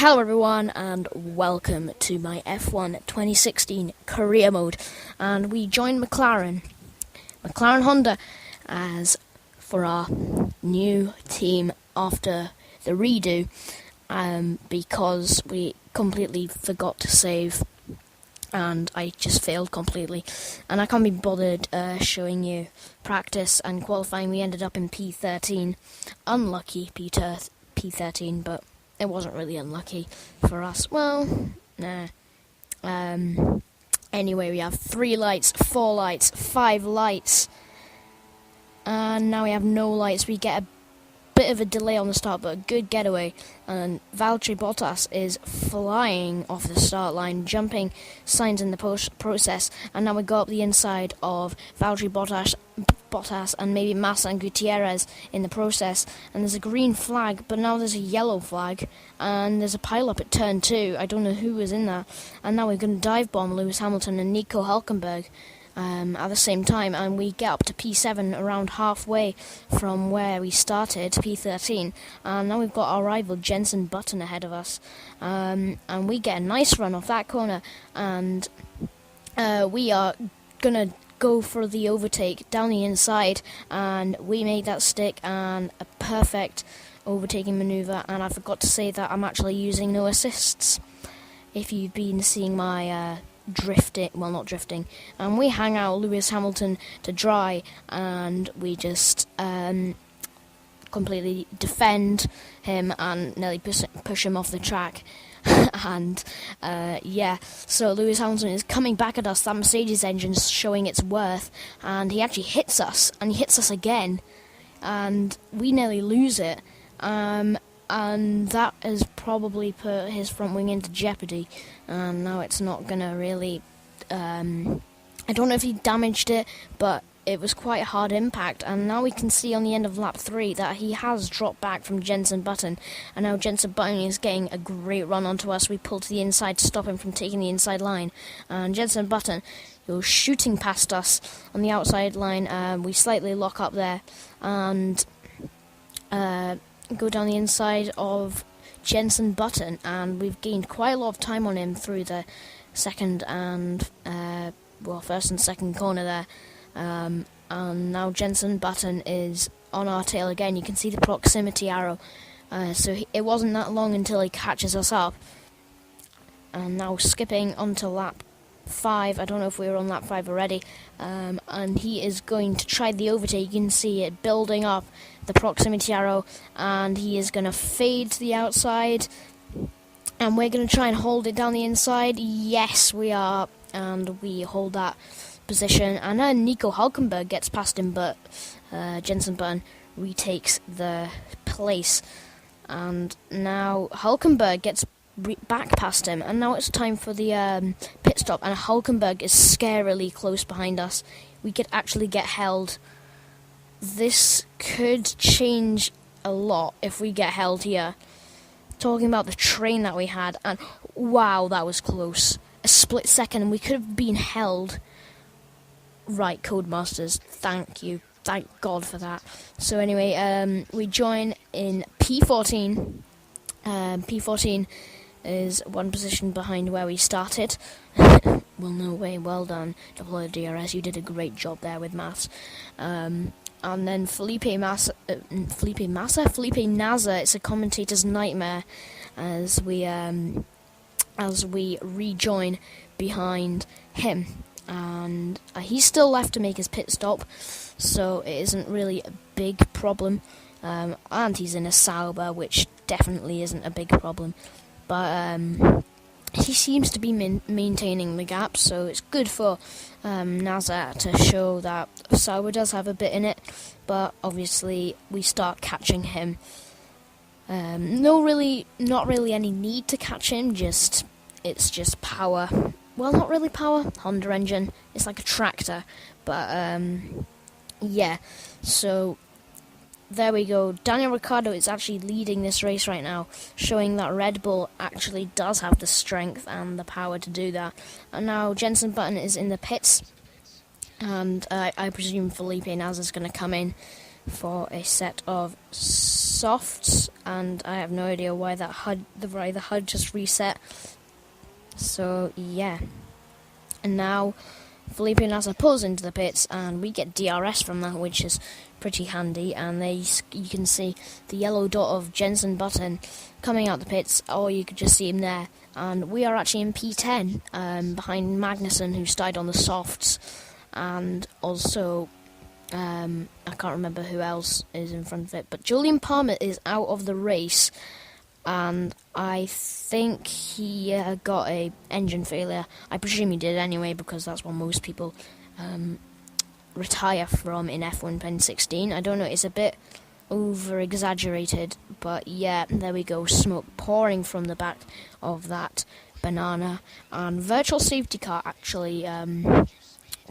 Hello everyone and welcome to my F1 2016 career mode, and we joined McLaren Honda as for our new team after the redo, because we completely forgot to save and I just failed completely, and I can't be bothered showing you practice and qualifying. We ended up in P13, unlucky P13, but it wasn't really unlucky for us. Well, nah. Anyway, we have 3 lights, 4 lights, 5 lights, and now we have no lights. We get a bit of a delay on the start, but a good getaway, and Valtteri Bottas is flying off the start line, jumping signs in the process, and now we go up the inside of Valtteri Bottas and maybe Massa and Gutierrez in the process, and there's a green flag, but now there's a yellow flag, and there's a pile-up at turn 2. I don't know who was in that, and now we're going to dive bomb Lewis Hamilton and Nico Hülkenberg at the same time, and we get up to P7 around halfway from where we started, P13, and now we've got our rival Jenson Button ahead of us, and we get a nice run off that corner, and we are going to go for the overtake down the inside, and we made that stick, and a perfect overtaking maneuver. And I forgot to say that I'm actually using no assists, if you've been seeing my not drifting, and we hang out Lewis Hamilton to dry, and we just completely defend him and nearly push him off the track. And yeah, so Lewis Hamilton is coming back at us. That Mercedes engine's showing its worth, and he actually hits us, and he hits us again, and we nearly lose it, and that has probably put his front wing into jeopardy, and now it's not gonna really I don't know if he damaged it, but it was quite a hard impact, and now we can see on the end of lap 3 that he has dropped back from Jenson Button, and now Jenson Button is getting a great run onto us. We pull to the inside to stop him from taking the inside line, and Jenson Button goes shooting past us on the outside line. We slightly lock up there and go down the inside of Jenson Button, and we've gained quite a lot of time on him through the first and second corner there. And now Jenson Button is on our tail again. You can see the proximity arrow, so it wasn't that long until he catches us up, and now skipping onto lap 5. I don't know if we were on lap 5 already, and he is going to try the overtake. You can see it building up, the proximity arrow, and he is going to fade to the outside, and we're going to try and hold it down the inside. Yes, we are, and we hold that position, and then Nico Hülkenberg gets past him, but Jenson Button retakes the place, and now Hülkenberg gets back past him, and now it's time for the pit stop, and Hülkenberg is scarily close behind us. We could actually get held. This could change a lot if we get held here. Talking about the train that we had, and wow, that was close. A split second and we could have been held. Right, Codemasters, thank you. Thank God for that. So anyway, we join in P14. P14 is one position behind where we started. Well, no way, well done, DeployTheDRS. You did a great job there with maths. And then Felipe Nasser, it's a commentator's nightmare as we rejoin behind him. And he's still left to make his pit stop, so it isn't really a big problem, and he's in a Sauber, which definitely isn't a big problem, but he seems to be maintaining the gap, so it's good for Nasser to show that Sauber does have a bit in it, but obviously we start catching him. Not really any need to catch him, it's just power. Well, not really power. Honda engine. It's like a tractor. But, yeah. So, there we go. Daniel Ricciardo is actually leading this race right now, showing that Red Bull actually does have the strength and the power to do that. And now Jenson Button is in the pits, and I presume Felipe Nasser is going to come in for a set of softs, and I have no idea why the HUD just reset. So yeah, and now Felipe Nasr pulls into the pits, and we get DRS from that, which is pretty handy. And there you can see the yellow dot of Jenson Button coming out the pits, or you could just see him there. And we are actually in P10, behind Magnussen, who started on the softs, and also I can't remember who else is in front of it, but Julian Palmer is out of the race, and I think he got a engine failure. I presume he did anyway, because that's what most people retire from in F1 2016. I don't know, it's a bit over-exaggerated, but yeah, there we go, smoke pouring from the back of that banana, and virtual safety car actually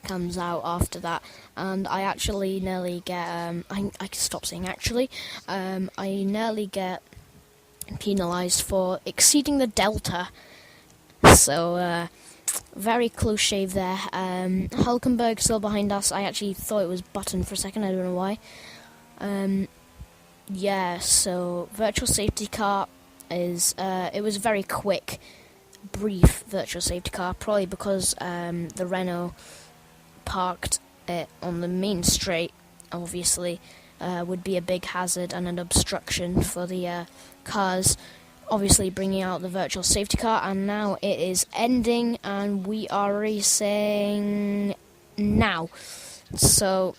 comes out after that, and I actually nearly get, I can stop saying actually, I nearly get penalised for exceeding the delta, so very close shave there. Hulkenberg still behind us. I actually thought it was Button for a second, I don't know why. Yeah, so virtual safety car is, it was very quick, brief virtual safety car, probably because the Renault parked it on the main straight, obviously, would be a big hazard and an obstruction for the cars, obviously bringing out the virtual safety car. And now it is ending, and we are racing now. So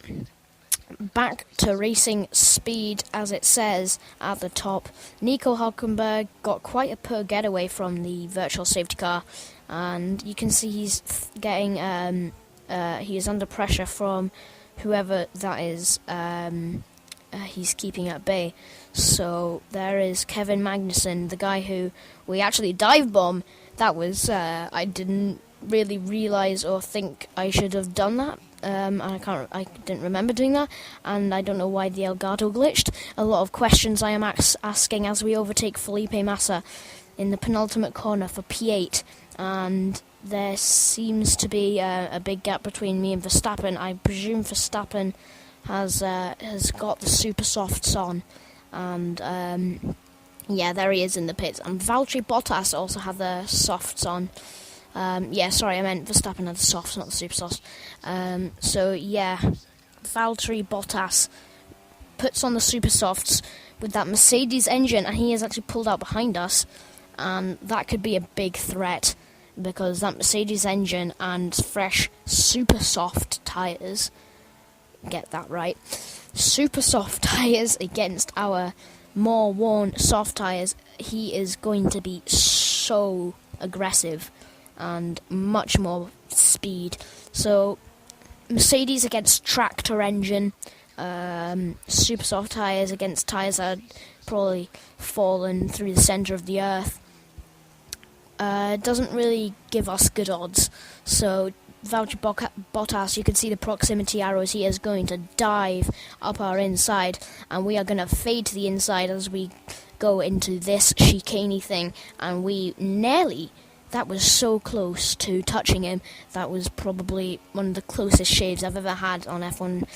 back to racing speed, as it says at the top. Nico Hulkenberg got quite a poor getaway from the virtual safety car, and you can see he's getting he is under pressure from whoever that is he's keeping at bay. So there is Kevin Magnussen, the guy who we actually dive bomb. That was I didn't really realise or think I should have done that. I didn't remember doing that, and I don't know why the Elgato glitched. A lot of questions I am asking as we overtake Felipe Massa in the penultimate corner for P8, and there seems to be a big gap between me and Verstappen. I presume Verstappen has got the super softs on, and yeah, there he is in the pits. And Valtteri Bottas also had the softs on. Yeah, sorry, I meant Verstappen had the softs, not the super softs. So yeah, Valtteri Bottas puts on the super softs with that Mercedes engine, and he has actually pulled out behind us, and that could be a big threat, because that Mercedes engine and fresh super soft tyres, get that right, super soft tyres against our more worn soft tyres, he is going to be so aggressive and much more speed. So Mercedes against tractor engine, super soft tyres against tyres that had probably fallen through the centre of the earth, doesn't really give us good odds. So Valtteri Bottas, you can see the proximity arrows, he is going to dive up our inside, and we are going to fade to the inside as we go into this chicaney thing, and we nearly, that was so close to touching him. That was probably one of the closest shaves I've ever had on F1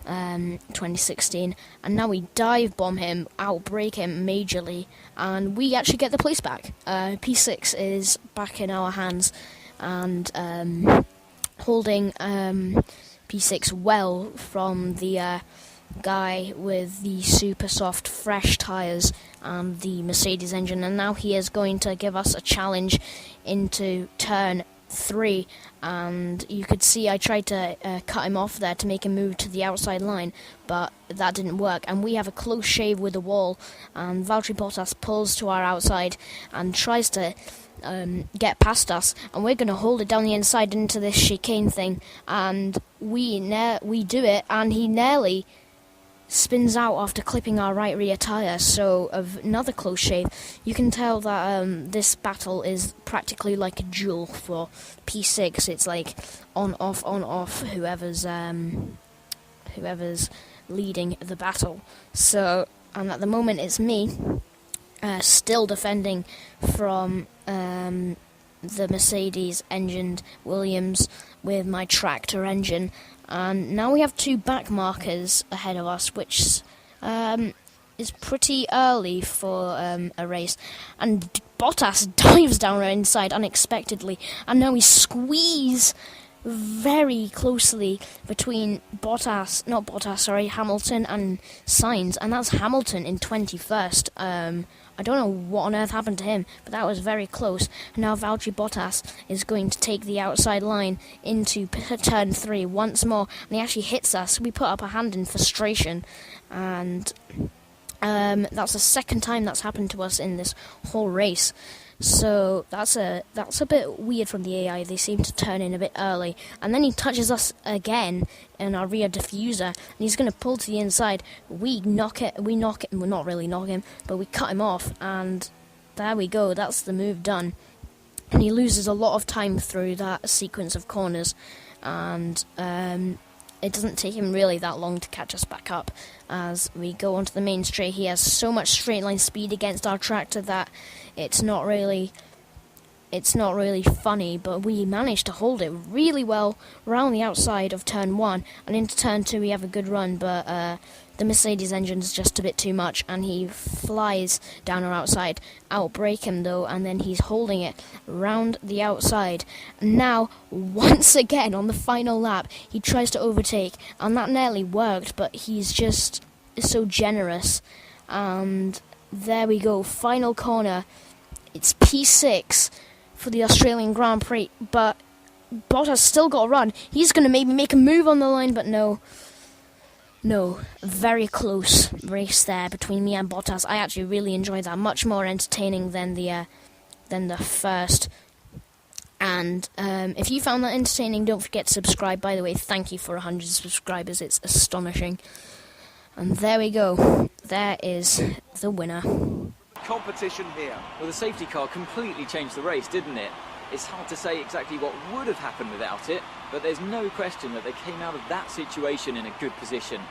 2016, and now we dive bomb him, outbrake him majorly, and we actually get the place back. P6 is back in our hands, and holding P6 well from the guy with the super soft fresh tyres and the Mercedes engine, and now he is going to give us a challenge into turn 3, and you could see I tried to cut him off there to make him move to the outside line, but that didn't work, and we have a close shave with the wall, and Valtteri Bottas pulls to our outside and tries to get past us, and we're going to hold it down the inside into this chicane thing, and we do it, and he nearly spins out after clipping our right rear tyre. So another close shave. You can tell that this battle is practically like a duel for P6. It's like on off whoever's leading the battle. So, and at the moment it's me still defending from the Mercedes engined Williams with my tractor engine, and now we have 2 back markers ahead of us, which is pretty early for a race. And Bottas dives down inside unexpectedly, and now we squeeze very closely between Hamilton and Sainz, and that's Hamilton in 21st. I don't know what on earth happened to him, but that was very close. And now Valtteri Bottas is going to take the outside line into turn 3 once more, and he actually hits us. We put up a hand in frustration, and that's the second time that's happened to us in this whole race. So that's a bit weird from the AI. They seem to turn in a bit early, and then he touches us again in our rear diffuser, and he's going to pull to the inside. We knock it. Well, not really knock him, but we cut him off, and there we go. That's the move done. And he loses a lot of time through that sequence of corners, and it doesn't take him really that long to catch us back up. As we go onto the main straight, he has so much straight line speed against our tractor that it's not really funny, but we managed to hold it really well around the outside of turn 1, and into turn 2 we have a good run, but the Mercedes engine's just a bit too much, and he flies down our outside. Outbrake him though, and then he's holding it round the outside. Now, once again, on the final lap, he tries to overtake, and that nearly worked, but he's just so generous. And there we go, final corner. It's P6 for the Australian Grand Prix, but Bottas still got a run. He's going to maybe make a move on the line, but no, very close race there between me and Bottas. I actually really enjoyed that, much more entertaining than the first. And if you found that entertaining, don't forget to subscribe. By the way, thank you for 100 subscribers. It's astonishing. And there we go. There is the winner. Competition here. Well, the safety car completely changed the race, didn't it? It's hard to say exactly what would have happened without it, but there's no question that they came out of that situation in a good position.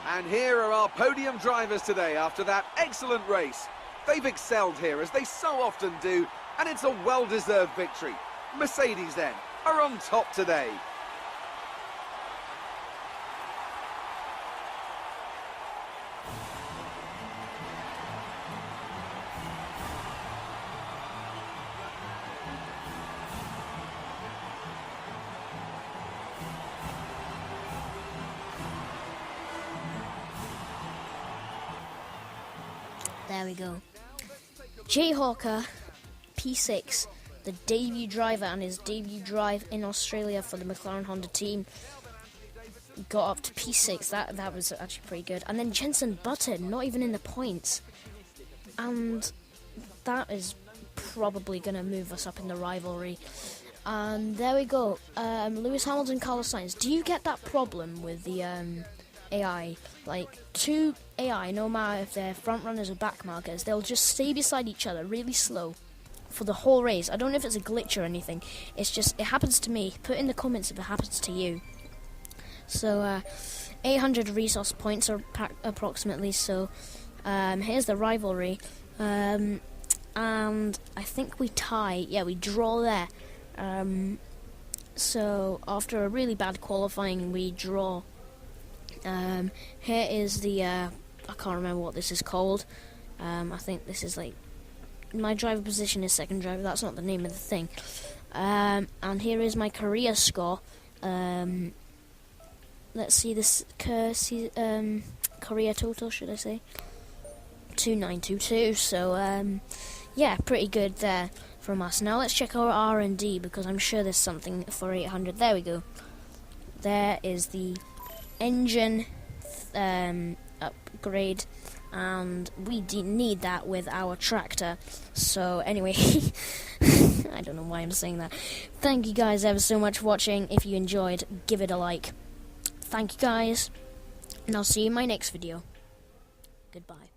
And here are our podium drivers today after that excellent race. They've excelled here, as they so often do, and it's a well-deserved victory. Mercedes, then, are on top today. There we go. Jay Hawker, P6, the debut driver, and his debut drive in Australia for the McLaren Honda team, got up to P6. That was actually pretty good. And then Jenson Button, not even in the points, and that is probably going to move us up in the rivalry. And there we go. Lewis Hamilton, Carlos Sainz. Do you get that problem with the AI? Like, 2 AI, no matter if they're front runners or back markers, they'll just stay beside each other really slow for the whole race. I don't know if it's a glitch or anything. It's just, it happens to me. Put in the comments if it happens to you. So 800 resource points are approximately. So here's the rivalry, and I think we tie. Yeah, we draw there. So after a really bad qualifying, we draw. Here is the I can't remember what this is called. I think this is like, my driver position is second driver. That's not the name of the thing. And here is my career score. Let's see this career total, should I say? 2922. So yeah, pretty good there from us. Now let's check our R&D, because I'm sure there's something for 800. There we go. There is the engine upgrade, and we need that with our tractor. So anyway, I don't know why I'm saying that. Thank you guys ever so much for watching. If you enjoyed, give it a like. Thank you guys, and I'll see you in my next video. Goodbye.